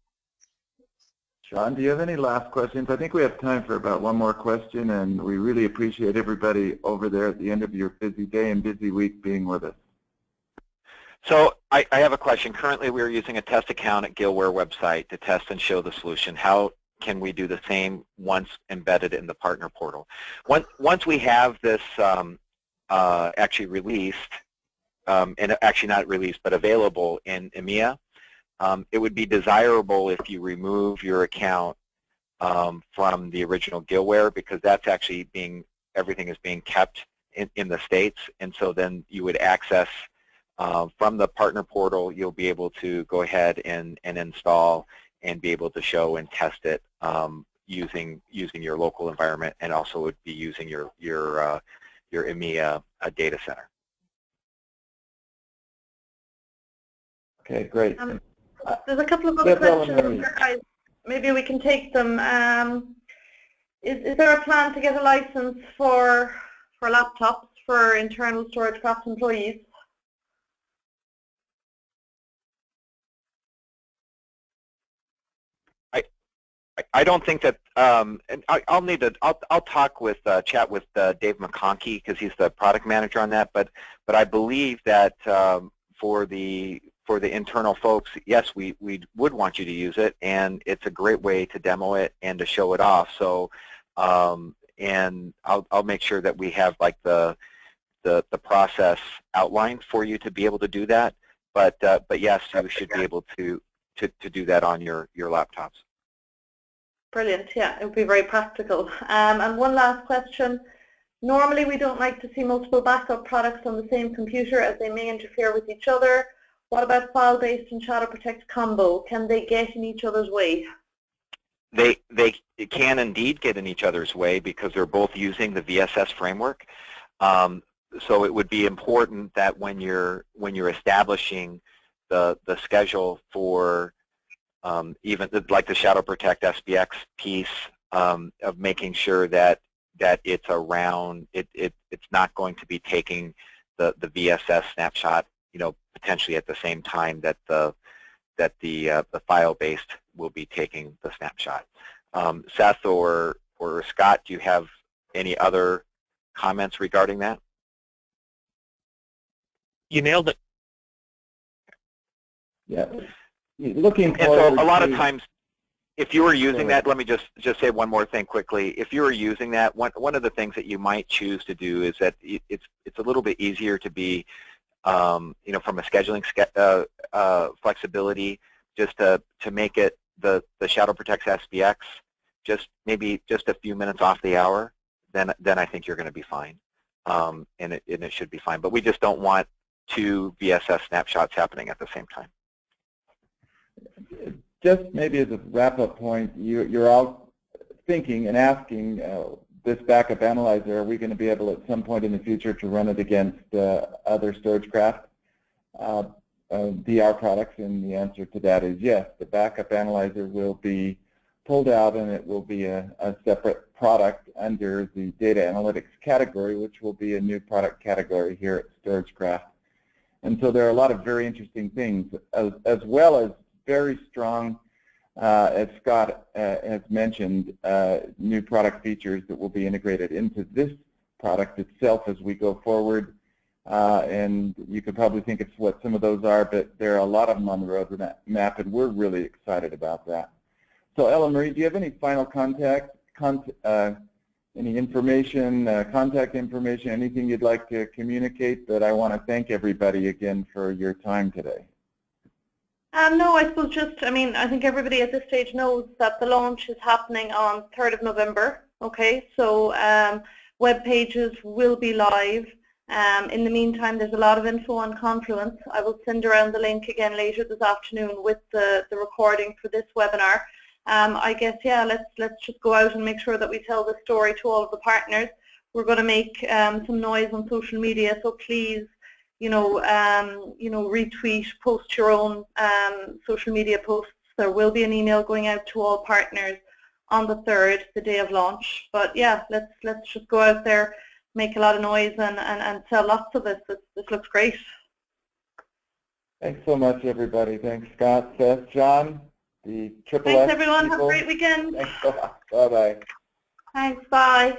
Sean, do you have any last questions? I think we have time for about one more question, and we really appreciate everybody over there at the end of your busy day and busy week being with us. So I have a question. Currently we're using a test account at Gilware website to test and show the solution. How can we do the same once embedded in the partner portal? Once we have this actually released, and actually not released but available in EMEA, it would be desirable if you remove your account from the original Gilware, because that's actually everything is being kept in the States, and so then you would access from the partner portal. You'll be able to go ahead and install and be able to show and test it using your local environment, and also would be using your EMEA data center. Okay, great. There's a couple of other questions, guys. Maybe we can take them. Is there a plan to get a license for laptops for internal StorageCraft employees? I don't think that, and I'll talk with, chat with Dave McConkey, because he's the product manager on that, but I believe that for the internal folks, yes, we would want you to use it, and it's a great way to demo it and to show it off. So, and I'll make sure that we have like the process outlined for you to be able to do that. But yes, you should be able to do that on your laptops. Brilliant. Yeah, it would be very practical. And one last question. Normally, we don't like to see multiple backup products on the same computer, as they may interfere with each other. What about file-based and Shadow Protect combo? Can they get in each other's way? they can indeed get in each other's way because they're both using the VSS framework. So it would be important that when you're establishing the schedule for even like the Shadow Protect SBX piece, of making sure that it's around it's not going to be taking the VSS snapshot, potentially at the same time that the file-based will be taking the snapshot. Seth or Scott, do you have any other comments regarding that? You nailed it. Yeah. Looking forward. And so a lot to, of times, if you were using that, let me just say one more thing quickly. If you were using that, one of the things that you might choose to do is that it's a little bit easier to be, from a scheduling flexibility, just to make it the Shadow Protect SBX maybe just a few minutes off the hour, then I think you're going to be fine, and it should be fine. But we just don't want two VSS snapshots happening at the same time. Just maybe as a wrap-up point, you're all thinking and asking this backup analyzer, are we going to be able at some point in the future to run it against other StorageCraft DR products? And the answer to that is yes. The backup analyzer will be pulled out and it will be a separate product under the data analytics category, which will be a new product category here at StorageCraft. And so there are a lot of very interesting things, as well as very strong, as Scott has mentioned, new product features that will be integrated into this product itself as we go forward. And you could probably think of what some of those are, but there are a lot of them on the roadmap, and we're really excited about that. So Ella Marie, do you have any final any information, contact information, anything you'd like to communicate? But I want to thank everybody again for your time today. No, I suppose I think everybody at this stage knows that the launch is happening on 3rd of November. Okay, so web pages will be live. In the meantime, there's a lot of info on Confluence. I will send around the link again later this afternoon with the recording for this webinar. I guess, yeah, let's just go out and make sure that we tell the story to all of the partners. We're going to make some noise on social media, so please, retweet, post your own social media posts. There will be an email going out to all partners on the 3rd, the day of launch. But yeah, let's just go out there, make a lot of noise, and sell lots of this. This looks great. Thanks so much, everybody. Thanks, Scott, Seth, John, the Triple S. Thanks, everyone. Have a great weekend. Thanks a lot. Bye-bye. Thanks. Bye.